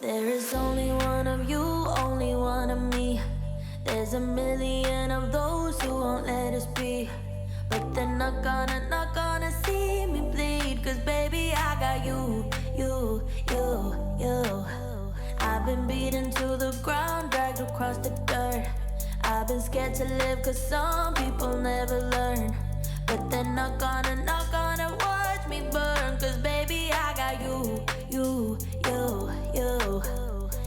There is only one of you, only one of me. There's a million of those who won't let us be. But they're not gonna see me bleed. Cause baby, I got you. I've been beaten to the ground, dragged across the dirt. I've been scared to live cause some people never learn. But they're not gonna watch me burn. Cause baby, I got you.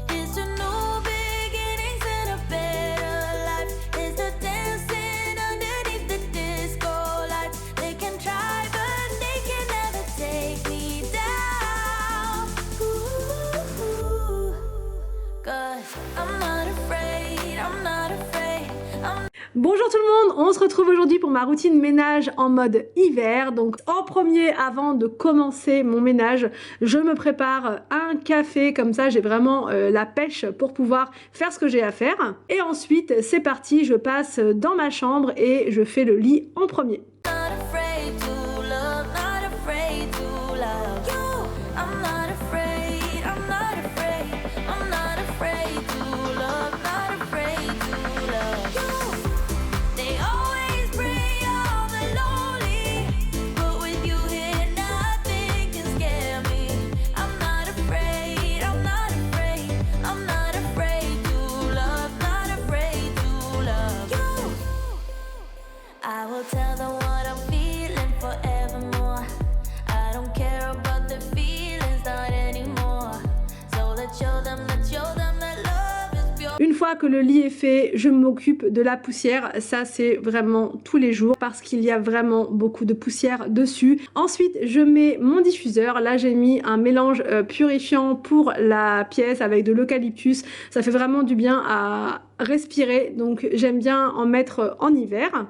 It's a new beginnings and a better life. It's the dancing underneath the disco lights. They can try but they can never take me down. Ooh, cause I'm not afraid, I'm not afraid, Bonjour tout le monde, on se retrouve aujourd'hui pour ma routine ménage en mode hiver. Donc en premier, avant de commencer mon ménage, je me prépare un café, comme ça j'ai vraiment la pêche pour pouvoir faire ce que j'ai à faire. Et ensuite c'est parti, je passe dans ma chambre et je fais le lit en premier. Une fois que le lit est fait, je m'occupe de la poussière. Ça, c'est vraiment tous les jours parce qu'il y a vraiment beaucoup de poussière dessus. Ensuite, je mets mon diffuseur. Là, j'ai mis un mélange purifiant pour la pièce avec de l'eucalyptus. Ça fait vraiment du bien à respirer. Donc, j'aime bien en mettre en hiver.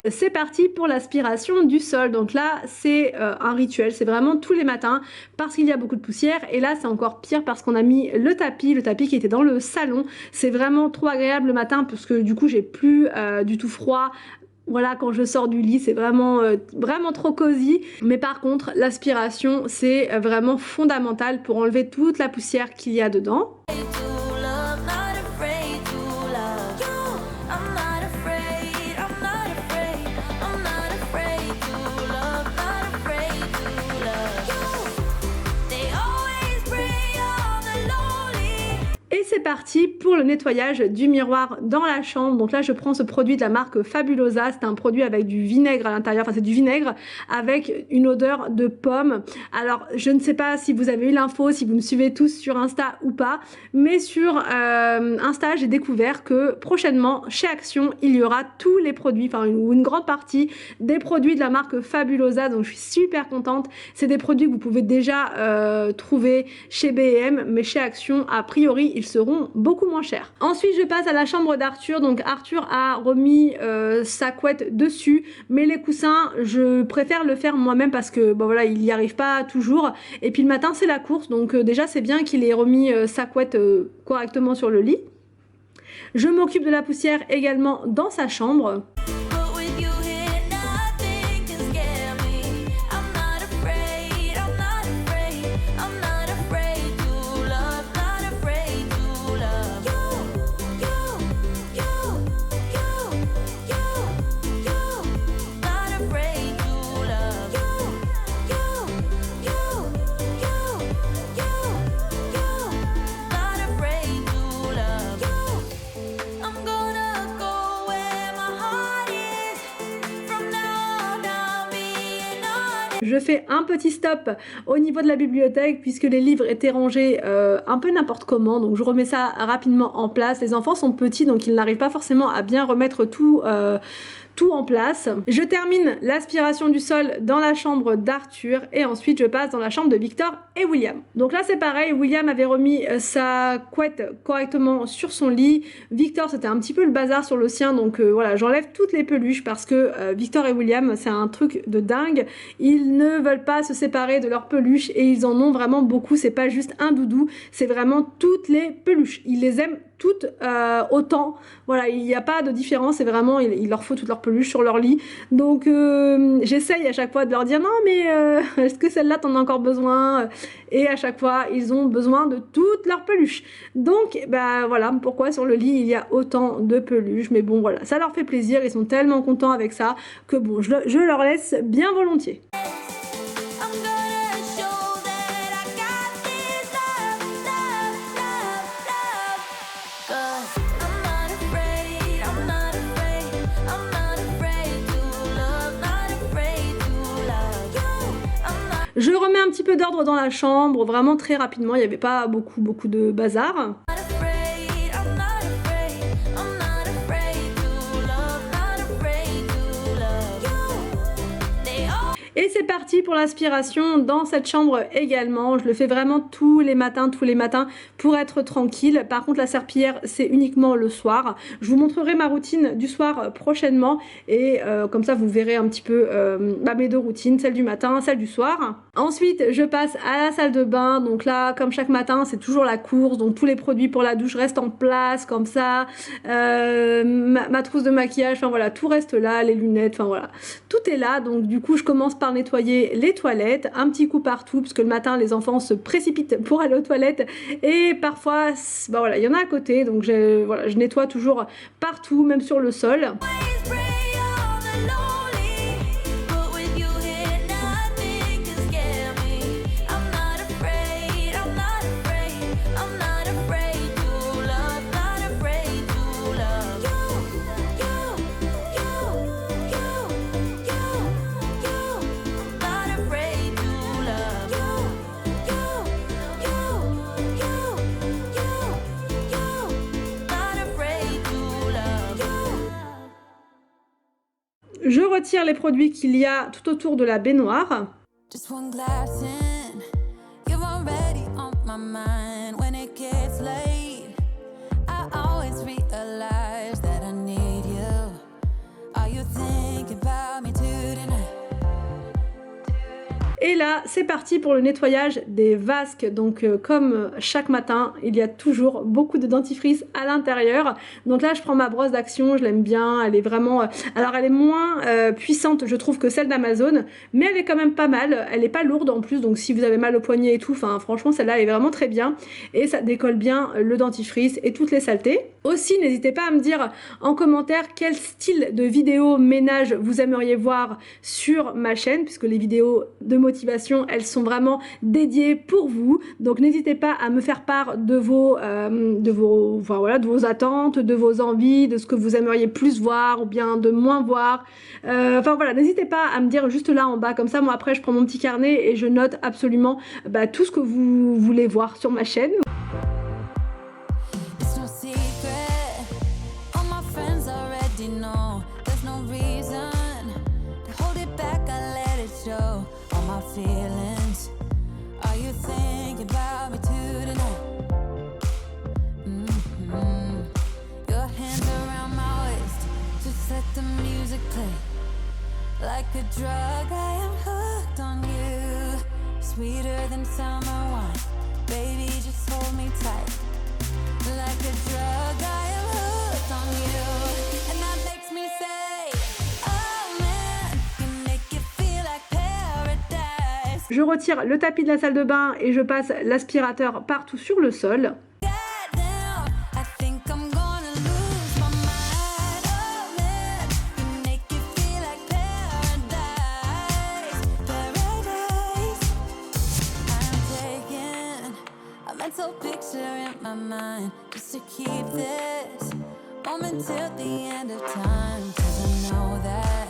C'est parti pour l'aspiration du sol. Donc là c'est un rituel, c'est vraiment tous les matins parce qu'il y a beaucoup de poussière. Et là c'est encore pire parce qu'on a mis le tapis qui était dans le salon. C'est vraiment trop agréable le matin parce que du coup j'ai plus du tout froid. Voilà, quand je sors du lit, c'est vraiment trop cosy. Mais par contre, l'aspiration, c'est vraiment fondamental pour enlever toute la poussière qu'il y a dedans. C'est parti pour le nettoyage du miroir dans la chambre. Donc là je prends ce produit de la marque Fabulosa, c'est un produit avec du vinaigre à l'intérieur, enfin c'est du vinaigre avec une odeur de pomme. Alors je ne sais pas si vous avez eu l'info, si vous me suivez tous sur Insta ou pas, mais sur Insta j'ai découvert que prochainement chez Action il y aura tous les produits, enfin une grande partie des produits de la marque Fabulosa, donc je suis super contente. C'est des produits que vous pouvez déjà trouver chez B&M, mais chez Action a priori ils seront beaucoup moins chers. Ensuite je passe à la chambre d'Arthur. Donc Arthur a remis sa couette dessus, mais les coussins je préfère le faire moi-même parce que bon voilà il n'y arrive pas toujours. Et puis le matin c'est la course, donc déjà c'est bien qu'il ait remis sa couette correctement sur le lit. Je m'occupe de la poussière également dans sa chambre. Je fais un petit stop au niveau de la bibliothèque puisque les livres étaient rangés un peu n'importe comment, donc je remets ça rapidement en place. Les enfants sont petits donc ils n'arrivent pas forcément à bien remettre tout tout en place. Je termine l'aspiration du sol dans la chambre d'Arthur et ensuite je passe dans la chambre de Victor et William. Donc là c'est pareil, William avait remis sa couette correctement sur son lit. Victor c'était un petit peu le bazar sur le sien, donc voilà, j'enlève toutes les peluches parce que Victor et William c'est un truc de dingue. Ils ne veulent pas se séparer de leurs peluches et ils en ont vraiment beaucoup. C'est pas juste un doudou, c'est vraiment toutes les peluches. Ils les aiment toutes autant. Voilà, il n'y a pas de différence, c'est vraiment, il leur faut toutes leurs peluches sur leur lit. Donc j'essaye à chaque fois de leur dire non mais est-ce que celle-là t'en as encore besoin? Et à chaque fois ils ont besoin de toutes leurs peluches. Donc bah voilà pourquoi sur le lit il y a autant de peluches. Mais bon voilà, ça leur fait plaisir, ils sont tellement contents avec ça que bon je leur laisse bien volontiers. Je remets un petit peu d'ordre dans la chambre, vraiment très rapidement, il n'y avait pas beaucoup de bazar. Et c'est parti pour l'aspiration dans cette chambre également. Je le fais vraiment tous les matins pour être tranquille. Par contre la serpillière c'est uniquement le soir. Je vous montrerai ma routine du soir prochainement et comme ça vous verrez un petit peu mes deux routines, celle du matin, celle du soir. Ensuite je passe à la salle de bain. Donc là comme chaque matin c'est toujours la course, donc tous les produits pour la douche restent en place comme ça. Ma trousse de maquillage, enfin voilà, tout reste là, les lunettes, enfin voilà, tout est là. Donc du coup je commence par nettoyer les toilettes, un petit coup partout parce que le matin les enfants se précipitent pour aller aux toilettes et parfois bah voilà, il y en a à côté, donc je nettoie toujours partout, même sur le sol. Je retire les produits qu'il y a tout autour de la baignoire. Just one glass in, you're already on my mind. When it gets late, I always realize that I need you. Are you thinking about me tonight? Et là, c'est parti pour le nettoyage des vasques. Donc comme chaque matin, il y a toujours beaucoup de dentifrice à l'intérieur. Donc là, je prends ma brosse d'action, je l'aime bien. Elle est vraiment... alors elle est moins puissante, je trouve, que celle d'Amazon. Mais elle est quand même pas mal. Elle est pas lourde en plus. Donc si vous avez mal au poignet et tout, enfin franchement, celle-là, elle est vraiment très bien. Et ça décolle bien le dentifrice et toutes les saletés. Aussi, n'hésitez pas à me dire en commentaire quel style de vidéo ménage vous aimeriez voir sur ma chaîne. Puisque les vidéos de motivation, elles sont vraiment dédiées pour vous. Donc n'hésitez pas à me faire part de vos attentes, de vos envies, de ce que vous aimeriez plus voir ou bien de moins voir. Enfin voilà, n'hésitez pas à me dire juste là en bas, comme ça moi après je prends mon petit carnet et je note absolument tout ce que vous voulez voir sur ma chaîne. Feelings. Are you thinking about me tonight? Your hands around my waist, just let the music play. Like a drug, I am hooked on you. Sweeter than summer wine, baby, just hold me tight. Like a drug, I am hooked on you, and that makes me say, oh man, you make it feel like paradise. Je retire le tapis de la salle de bain et je passe l'aspirateur partout sur le sol. mental picture in my mind just to keep this moment till the end of time, 'cause I know that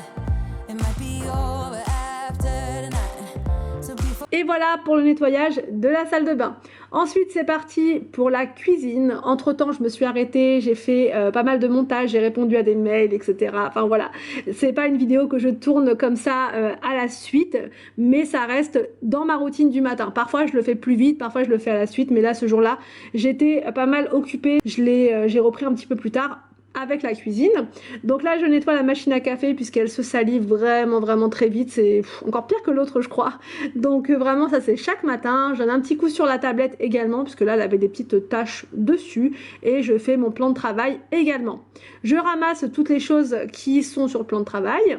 it might be over after tonight. So before Et voilà pour le nettoyage de la salle de bain. Ensuite, c'est parti pour la cuisine. Entre-temps, je me suis arrêtée, j'ai fait pas mal de montage, j'ai répondu à des mails, etc. Enfin voilà, c'est pas une vidéo que je tourne comme ça à la suite, mais ça reste dans ma routine du matin. Parfois, je le fais plus vite, parfois je le fais à la suite, mais là, ce jour-là, j'étais pas mal occupée. J'ai repris un petit peu plus tard avec la cuisine. Donc là, je nettoie la machine à café puisqu'elle se salit vraiment très vite. C'est encore pire que l'autre, je crois. Donc vraiment, ça c'est chaque matin. Je donne un petit coup sur la tablette également puisque là, elle avait des petites taches dessus et je fais mon plan de travail également. Je ramasse toutes les choses qui sont sur le plan de travail.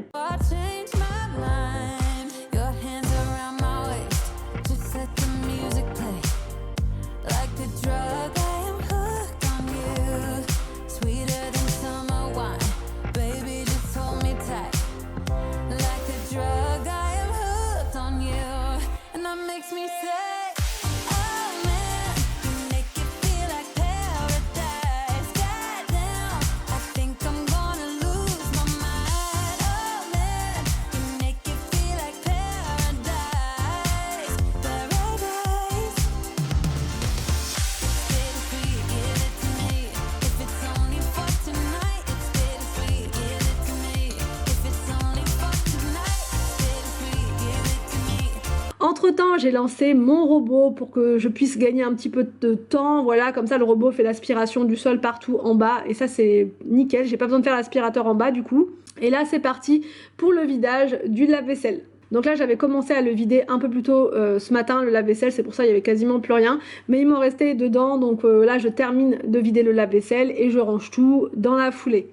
Entre-temps, j'ai lancé mon robot pour que je puisse gagner un petit peu de temps. Voilà, comme ça, le robot fait l'aspiration du sol partout en bas. Et ça, c'est nickel. J'ai pas besoin de faire l'aspirateur en bas, du coup. Et là, c'est parti pour le vidage du lave-vaisselle. Donc là, j'avais commencé à le vider un peu plus tôt ce matin, le lave-vaisselle. C'est pour ça qu'il y avait quasiment plus rien. Mais il m'en restait dedans. Donc là, je termine de vider le lave-vaisselle et je range tout dans la foulée.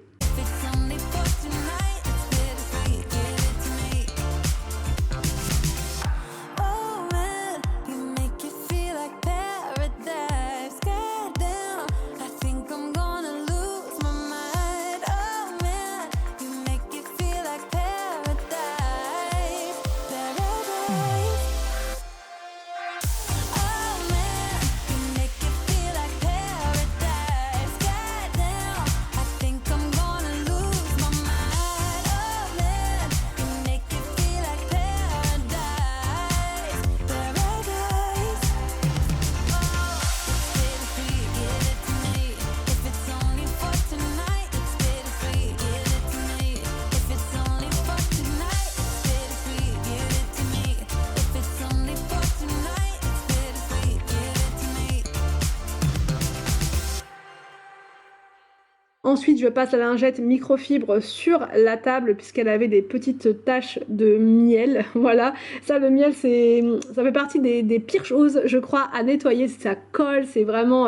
Ensuite, je passe la lingette microfibre sur la table puisqu'elle avait des petites taches de miel. Voilà, ça le miel, ça fait partie des pires choses, je crois, à nettoyer. Ça colle, c'est vraiment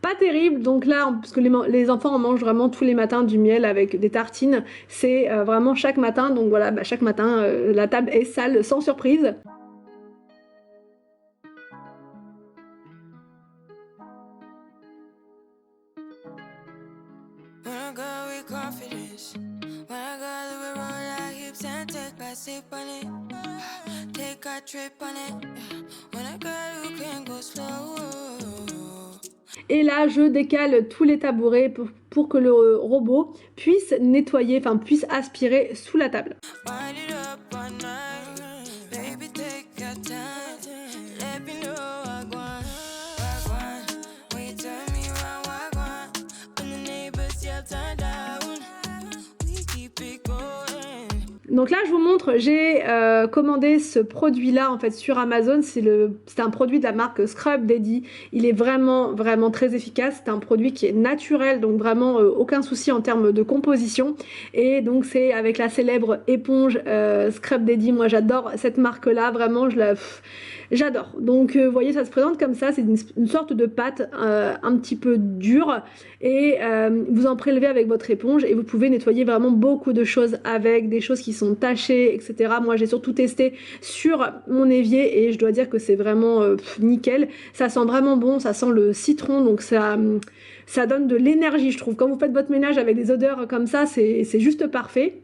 pas terrible. Donc là, parce que les enfants en mangent vraiment tous les matins du miel avec des tartines. C'est vraiment chaque matin. Donc voilà, chaque matin, la table est sale sans surprise. Et là, je décale tous les tabourets pour que le robot puisse nettoyer, enfin puisse aspirer sous la table. Donc là, je vous montre, j'ai commandé ce produit-là en fait sur Amazon. C'est un produit de la marque Scrub Daddy. Il est vraiment très efficace. C'est un produit qui est naturel, donc vraiment aucun souci en termes de composition. Et donc c'est avec la célèbre éponge Scrub Daddy. Moi, j'adore cette marque-là. Vraiment, j'adore. Donc vous voyez, ça se présente comme ça. C'est une sorte de pâte un petit peu dure. Et vous en prélevez avec votre éponge et vous pouvez nettoyer vraiment beaucoup de choses avec, des choses qui sont tachées, etc. Moi, j'ai surtout testé sur mon évier et je dois dire que c'est vraiment nickel. Ça sent vraiment bon, ça sent le citron, donc ça donne de l'énergie, je trouve. Quand vous faites votre ménage avec des odeurs comme ça, c'est juste parfait.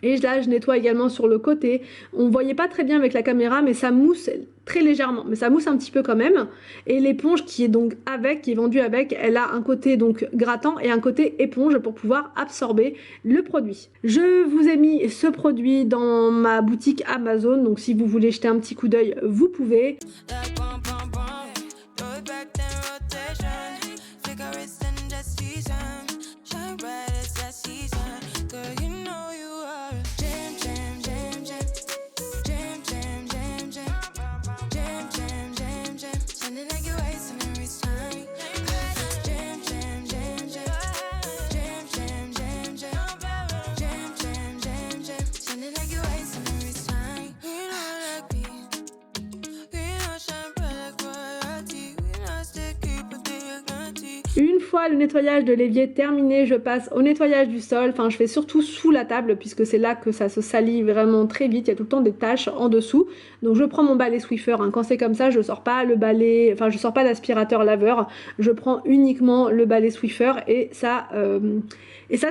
Et là, je nettoie également sur le côté. On ne voyait pas très bien avec la caméra, mais ça mousse très légèrement, mais ça mousse un petit peu quand même. Et l'éponge qui est donc avec, qui est vendue avec, elle a un côté donc grattant et un côté éponge pour pouvoir absorber le produit. Je vous ai mis ce produit dans ma boutique Amazon, donc si vous voulez jeter un petit coup d'œil, vous pouvez. Une fois le nettoyage de l'évier terminé, je passe au nettoyage du sol. Enfin, je fais surtout sous la table puisque c'est là que ça se salit vraiment très vite. Il y a tout le temps des taches en dessous. Donc je prends mon balai Swiffer. Hein. Quand c'est comme ça, je sors pas le balai, enfin je sors pas d'aspirateur laveur. Je prends uniquement le balai Swiffer et ça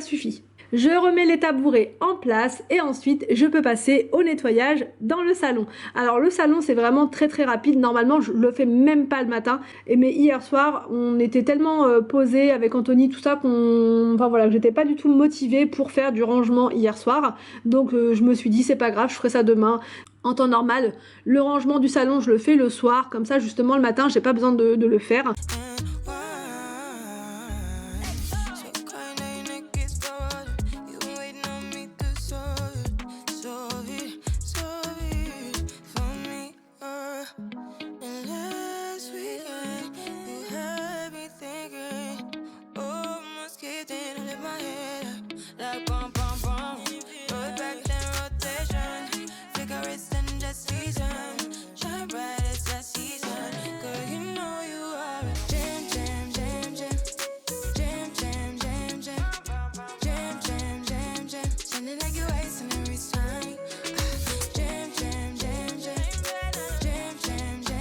suffit. Je remets les tabourets en place et ensuite je peux passer au nettoyage dans le salon. Alors le salon c'est vraiment très rapide, normalement je le fais même pas le matin, mais hier soir on était tellement posé avec Anthony tout ça enfin voilà, j'étais pas du tout motivée pour faire du rangement hier soir, donc je me suis dit c'est pas grave, je ferai ça demain. En temps normal, le rangement du salon je le fais le soir, comme ça justement le matin j'ai pas besoin de le faire.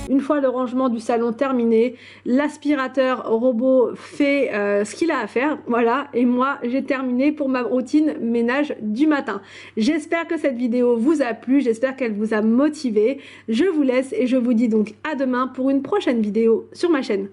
Une fois le rangement du salon terminé, l'aspirateur robot fait ce qu'il a à faire, voilà, et moi j'ai terminé pour ma routine ménage du matin. J'espère que cette vidéo vous a plu, j'espère qu'elle vous a motivé. Je vous laisse et je vous dis donc à demain pour une prochaine vidéo sur ma chaîne.